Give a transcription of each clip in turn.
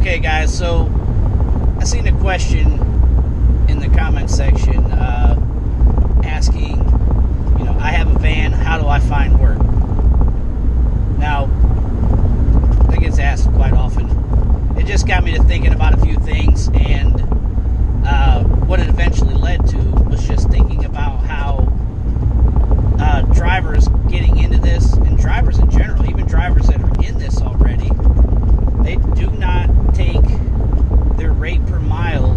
Okay, guys, so I seen a question in the comment section asking, I have a van, how do I find work? Now, that gets asked quite often. It just got me to thinking about a few things, and what it eventually led to was just thinking about how drivers getting into this, and drivers in general, even drivers that are in this already, they do not take their rate per mile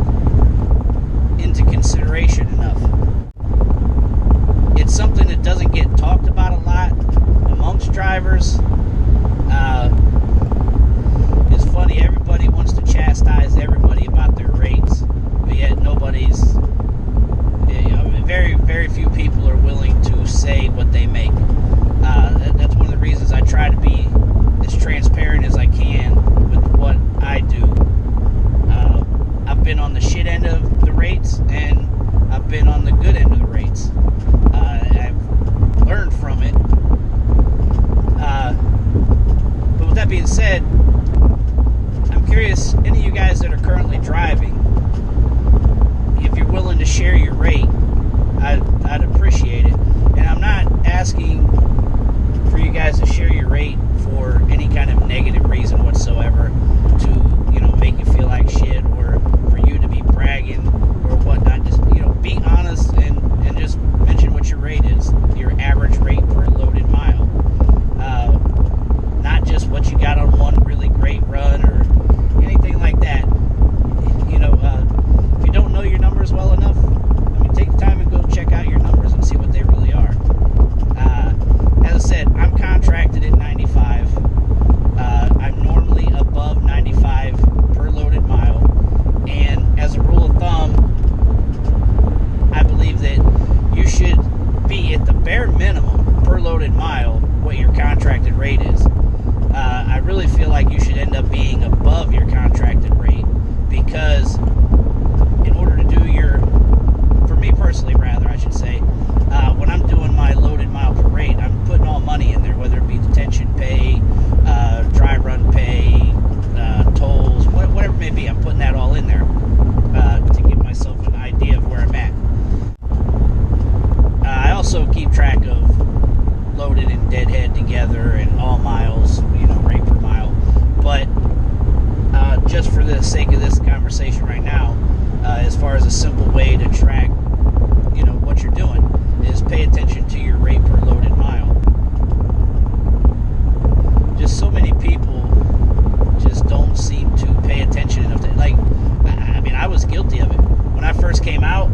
into consideration enough. It's something that doesn't get talked about a lot amongst drivers. It's funny, everybody wants to chastise everybody about their rates, but yet nobody's, very, very few people are willing to say what they make. That's one of the reasons I try to be as transparent as I can with what I do. I've been on the shit end of the rates, and I've been on the good end of the rates. I've learned from it. But with that being said, I'm curious, any of you guys that are currently driving, if you're willing to share your rate, I'd appreciate it. And I'm not asking for you guys to share your rate for any kind of negative reason whatsoever, to make you feel like shit, or for you to be bragging or whatnot. Just be honest and just mention what your rate is, your average rate per loaded mile, not just what you got on one really great run or anything like that. If you don't know your numbers well enough, take the time and go check out your numbers and see what they really are. As I said, I'm contracted at 95. I'm normally above 95 per loaded mile. And as a rule of thumb, I believe that you should be at the bare minimum per loaded mile what your contracted rate is. I really feel like you should end up being above your contracted rate, because in order to do for me personally, rather, I should say, when I'm doing my loaded mile per rate, I'm putting all money in there, whether it be detention pay, dry run pay, tolls, whatever it may be. I'm putting that all in there to give myself an idea of where I'm at. I also keep track of loaded and deadhead together and all miles, rate per mile. But just for the sake of this conversation right now, as far as a simple way to track, what you're doing, is pay attention to your rate per loaded mile. Just so many people just don't seem to pay attention enough to, I was guilty of it. When I first came out,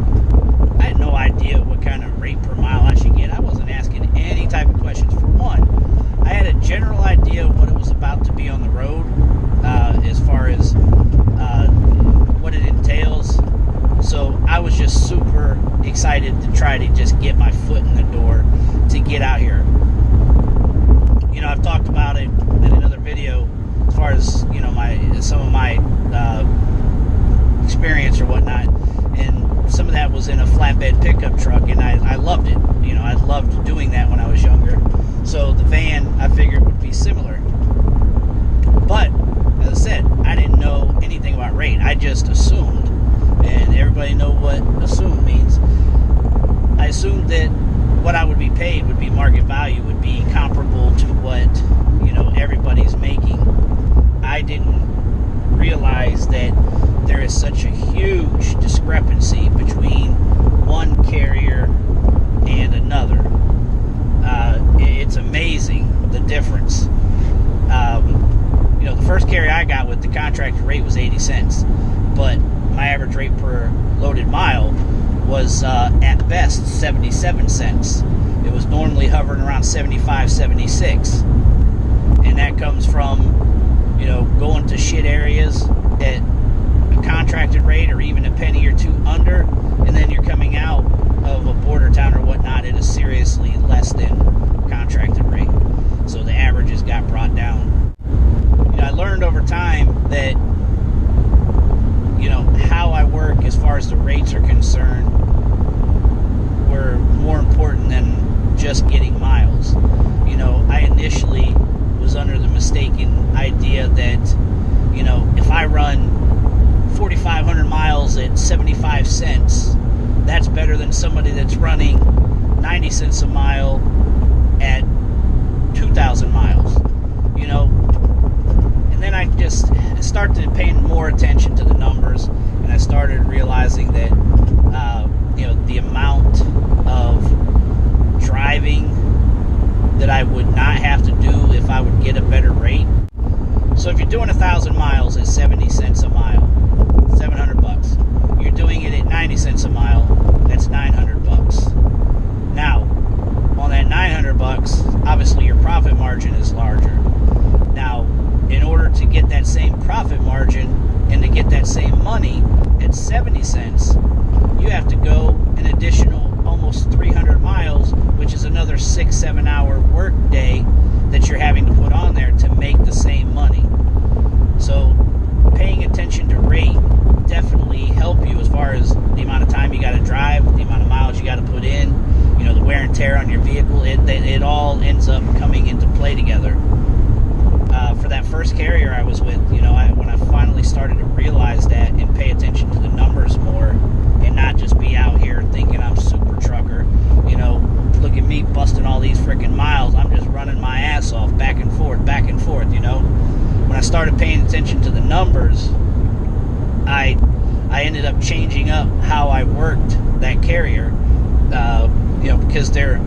I had no idea what kind of rate per mile I should get. I wasn't asking any type of questions. For one, I had a general idea of what it was about to be on the road, as far as what it entails. So I was just super excited to try to just get my foot in the door to get out here. I've talked about it in another video as far as, some of my experience or whatnot. And some of that was in a flatbed pickup truck, and I loved it. I loved doing that when I was younger. So the van, I figured, would be similar. But, as I said, I didn't know anything about rate. I just assumed. And everybody know what assume means. I assumed that what I would be paid would be market value, would be comparable to what, everybody's making. I didn't realize that there is such a huge discrepancy between one carrier and another. It's amazing, the difference. The first carrier I got with, the contracted rate was 80 cents, but my average rate per loaded mile was at best 77 cents. It was normally hovering around 75, 76. And that comes from, going to shit areas at a contracted rate, or even a penny or two under, and then you're coming out of a border town or whatnot at a seriously less than contracted rate. So the averages got brought down. I learned over time that how I work as far as the rates are concerned were more important than just getting miles. I initially was under the mistaken idea that, if I run miles at 75 cents, that's better than somebody that's running 90 cents a mile at 2,000 miles, you know. And then I just started paying more attention to the numbers, and I started realizing that, you know, the amount of driving that I would not have to do if I would get a better rate. So if you're doing 1,000 miles at 70 cents a mile, $700. You're doing it at 90 cents a mile, that's $900. Now, on that $900, obviously your profit margin is larger. Now, in order to get that same profit margin and to get that same money at 70 cents, you have to go an additional almost 300 miles, which is another 6-7 hour work day that you're having to put on there to make the same money. So paying attention to rate definitely help you as far as the amount of time you got to drive, the amount of miles you got to put in, you know, the wear and tear on your vehicle. It all ends up coming into play together. For that first carrier I was with, you know, when I finally started to realize that and pay attention to the numbers more and not just be out here thinking I'm super trucker, you know, look at me busting all these freaking miles. I'm just running my ass off back and forth, you know. When I started paying attention to the numbers, I ended up changing up how I worked that carrier, you know, because their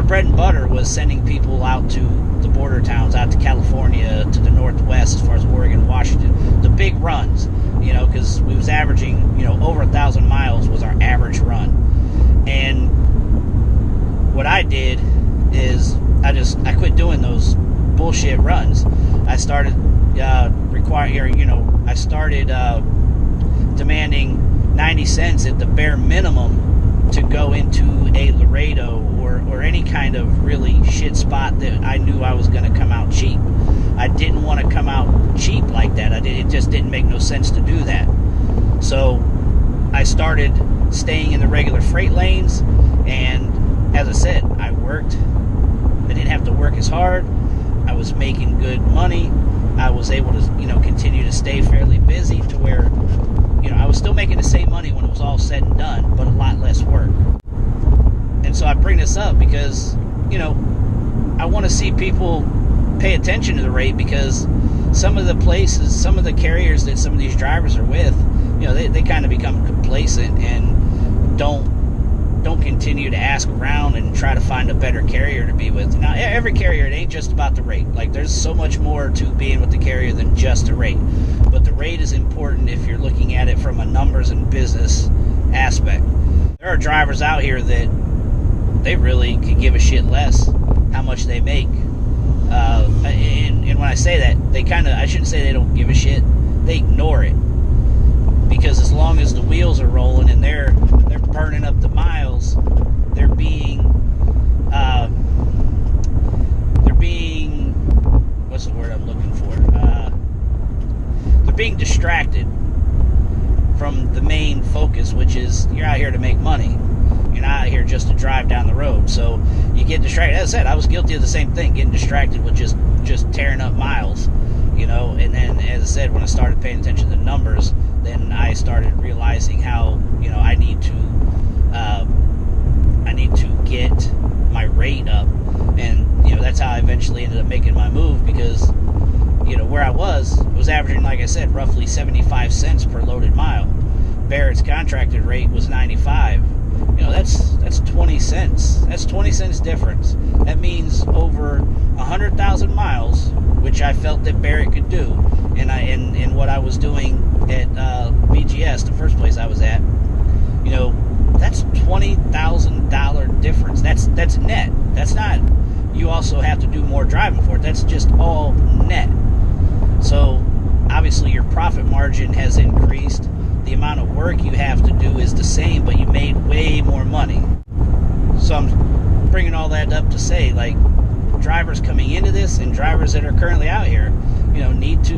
bread and butter was sending people out to the border towns, out to California, to the Northwest, as far as Oregon, Washington, the big runs, you know, because we was averaging, you know, over 1,000 miles was our average run. And what I did is I quit doing those bullshit runs. I started demanding 90 cents at the bare minimum to go into a Laredo or any kind of really shit spot that I knew I was going to come out cheap. I didn't want to come out cheap like that. It just didn't make no sense to do that. So I started staying in the regular freight lanes, and as I said, I worked. I didn't have to work as hard. I was making good money. I was able to, you know, continue to stay fairly busy to where, you know, I was still making the same money when it was all said and done, but a lot less work. And so I bring this up because, you know, I want to see people pay attention to the rate, because some of the places, some of the carriers that some of these drivers are with, you know, they kind of become complacent and don't continue to ask around and try to find a better carrier to be with. Now, every carrier, it ain't just about the rate. Like, there's so much more to being with the carrier than just the rate. But the rate is important if you're looking at it from a numbers and business aspect. There are drivers out here that they really could give a shit less how much they make. And when I say that, they kind of, I shouldn't say they don't give a shit. They ignore it. Because as long as the wheels are rolling and they're burning up the miles, they're being what's the word I'm looking for? They're being distracted from the main focus, which is you're out here to make money. You're not out here just to drive down the road. So you get distracted. As I said, I was guilty of the same thing, getting distracted with just tearing up miles, you know. And then, as I said, when I started paying attention to the numbers, then I started realizing how, you know, I need to get my rate up. And, you know, that's how I eventually ended up making my move, because, you know, where I was averaging, like I said, roughly 75 cents per loaded mile. Barrett's contracted rate was 95. You know, that's 20 cents. That's 20 cents difference. That means over 100,000 miles, which I felt that Barrett could do, and what I was doing at BGS, the first place I was at. You know, that's $20,000 difference. That's net. That's not, you also have to do more driving for it. That's just all net. So obviously your profit margin has increased. The amount of work you have to do is the same, but you made way more money. So I'm bringing all that up to say, like, drivers coming into this and drivers that are currently out here, you know, need to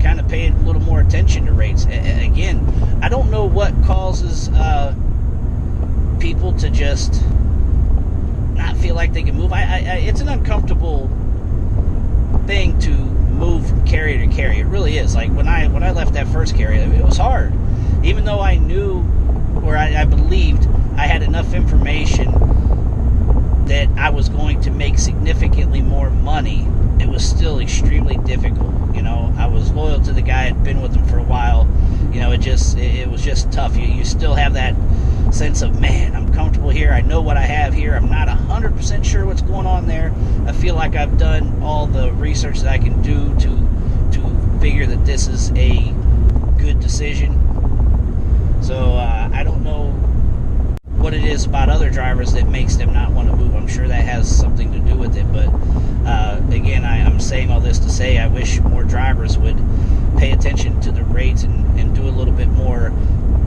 kind of pay a little more attention to rates. Again, I don't know what causes people to just not feel like they can move. It's an uncomfortable thing to move from carrier to carrier. It really is. Like when I left that first carrier, it was hard. even though I knew, or I believed I had enough information that I was going to make significantly more money, it was still extremely difficult. You know, I was loyal to the guy, I'd been with him for a while. You know, it was just tough. You still have that sense of, man, I'm comfortable here, I know what I have here, I'm not 100% sure what's going on there. I feel like I've done all the research that I can do to figure that this is a good decision. So I don't know what it is about other drivers that makes them not want to move. I'm sure that has something to do with it, but again, I'm saying all this to say I wish more drivers would pay attention to the rates and do a little bit more,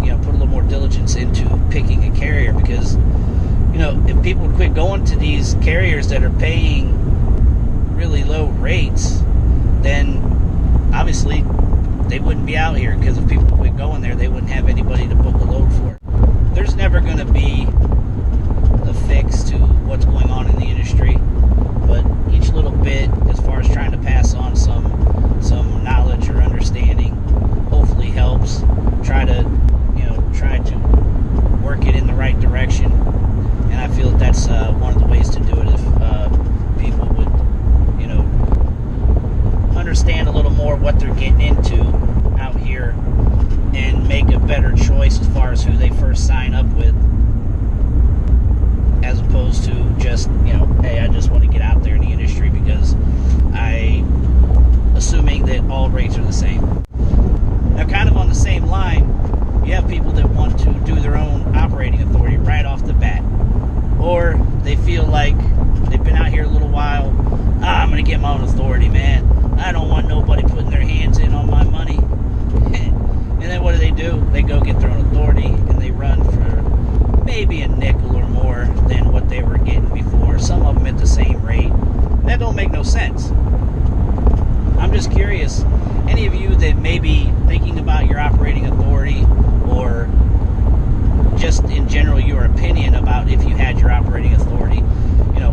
you know, put a little more diligence into picking a carrier, because, you know, if people would quit going to these carriers that are paying really low rates, then obviously they wouldn't be out here, because if people quit going there, they wouldn't have anybody to book a load for. There's never going to be a fix to what's going on in the industry, but each little bit, as far as trying to pass on some knowledge or understanding, hopefully helps. Try to work it in the right direction, and I feel that that's one of the ways to do it. If people would, you know, understand a little more what they're getting into out here and make a better choice as far as who they first sign up with, as opposed to just, you know, hey, I just want to get out there in the industry because assuming that all rates are the same. Now, kind of on the same line, you have people that want to do their own operating authority right off the bat, or they feel like they've been out here a little while. I'm going to get my own authority, man. I don't want nobody putting their hands in on my money. And then what do? They go get their own authority, and they run for maybe a nickel or more than what they were getting before, some of them at the same rate. That don't make no sense. I'm just curious, any of you that may be thinking about your operating authority, or just in general your opinion about if you had your operating authority, you know,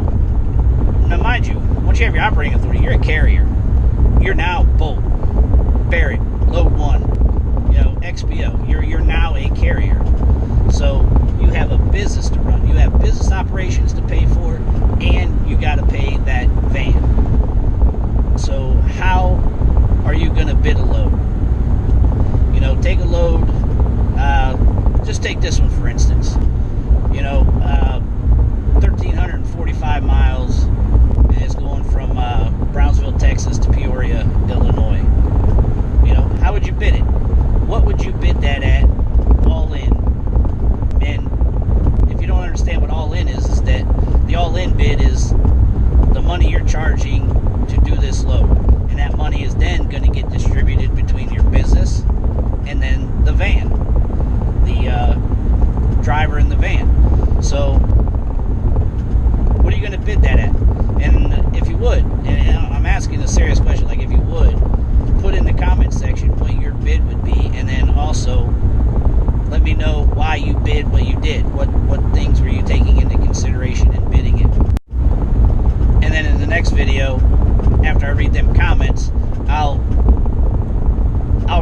now mind you, once you have your operating authority, you're a carrier. You're now Bolt, Barrett, Load 1, you know, XPO. You're now a carrier. So you have a business to run. You have business operations to pay for, and you got to pay that van. So how are you going to bid a load? You know, take a load. Just take this one for instance. You know, 1,345 miles, and it's going from Brownsville, Texas to Peoria, Illinois. You know, how would you bid it? What would you bid that at, all in? And if you don't understand what all in is that the all in bid is the money you're charging to do this load, and that money is then going to get distributed between your business and then the van, the driver in the van. So what are you going to bid that at? And if you would, and I'm asking a serious question, like if you would, put in the comment section what your bid would be, and then also let me know why you bid what you did. What things were you taking into consideration in bidding it? And then in the next video, after I read them comments, I'll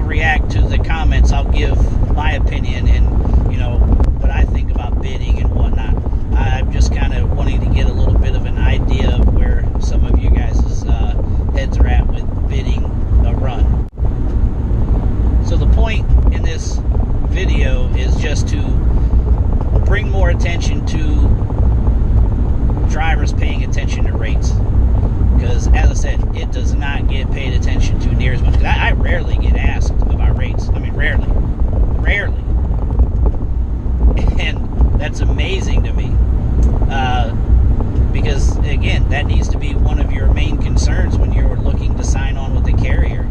react to the comments. I'll give my opinion and, you know, what I think about bidding and whatnot. I'm just kind of wanting to get a little bit of an idea of where some of you guys' heads are at with bidding a run. So the point in this video is just to bring more attention to drivers paying attention to rates, because as I said, it does not get paid attention to near as much. I rarely get asked about rates. I mean, rarely, and that's amazing to me, because again, that needs to be one of your main concerns when you're looking to sign on with a carrier.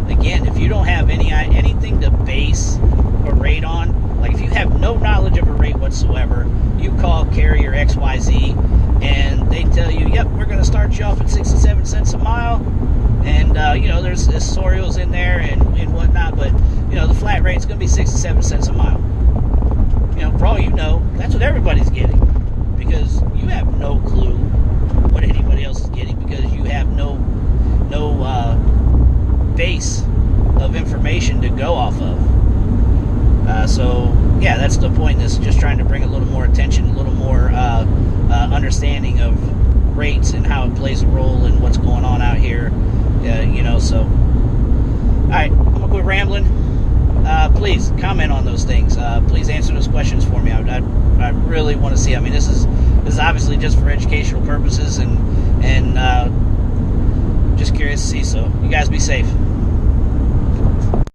Again, if you don't have anything to base a rate on, like if you have no knowledge of a rate whatsoever, you call carrier XYZ and they tell you, yep, we're going to start you off at 67 cents a mile, and you know, there's accessorials in there and whatnot, but you know, the flat rate's going to be 67 cents a mile. You know, for all you know, that's what everybody's getting, because you have no clue what anybody else is getting, because you have no base of information to go off of. So yeah, that's the point. Is just trying to bring a little more attention, a little more understanding of rates and how it plays a role in what's going on out here. So all right, I'm gonna quit rambling. Please comment on those things. Please answer those questions for me. I really want to see. I mean, this is obviously just for educational purposes and just curious to see. So you guys be safe.